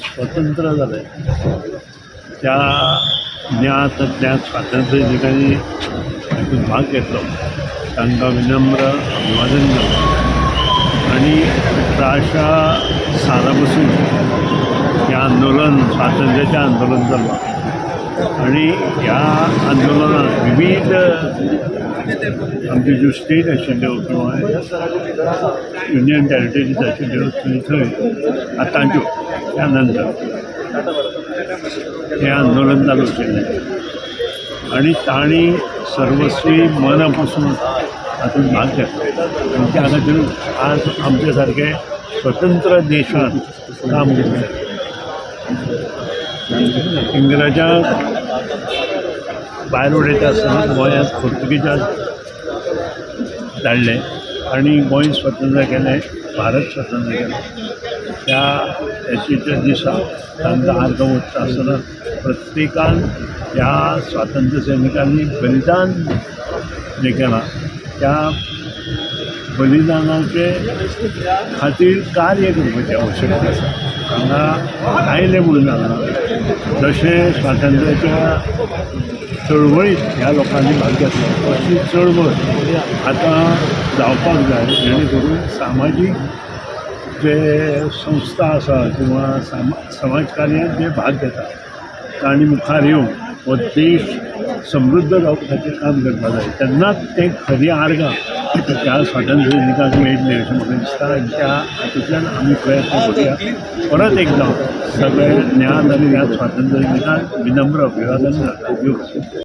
स्वतंत्र झाले त्या ज्ञात स्वातंत्र्य सैनिकांनी हातूंत भाग घेतलो तांकां विनम्र अभिवादन केलं आणि 1800 साला पासून हे आंदोलन स्वातंत्र्याचें आंदोलन जाल्लें आणि ह्या आंदोलनात विविध आमच्यो ज्यो स्टेट आशिल्ल्यो किंवा युनियन टेरिटरीज आशिल्ल्यो थंय आतांच्यो त्या नंतर हे आंदोलन चालू केल्लें आणि तांणी सर्वस्वी मना पासून हातूंत भाग घेतलो आनी त्या खातीर आज आमचे सारके स्वतंत्र देशांत काम करतात. इंग्रजांक भायर उडयता आसतना गोंयांत पुर्तुगीजांक धाडलें आणि गोंय स्वतंत्र केलें, भारत स्वतंत्र केलें. त्या हेच्या दिसा तांकां आर्गां ओंपता आसतना प्रत्येकान ह्या स्वातंत्र्य सैनिकांनी बलिदान जें केलां त्या बलिदानाचे खातीर कार्य करपाची आवश्यकता आसा. हांगा आयले म्हणून हांगा जशें स्वातंत्र्याच्या चळवळीत ह्या लोकांनी भाग घेतलो अशी चळवळ आतां जावपाक जाय जेणे करून सामाजीक जे संस्था आसा किंवा समाजकार्यांत जे भाग घेतात तांणी मुखार येवन हो देश समृद्ध जावपा खातीर काम करपा जाय. तेन्नाच तें खरी आर्गां त्या स्वातंत्र्य सैनिकांक मेळटली अशें म्हाका दिसता. आनी त्या हातूंतल्यान आमी प्रयत्न करुया. परत एकदां सगळे ज्ञान आनी ह्या स्वातंत्र्य सैनिकांक विनम्र अभिवादन करता.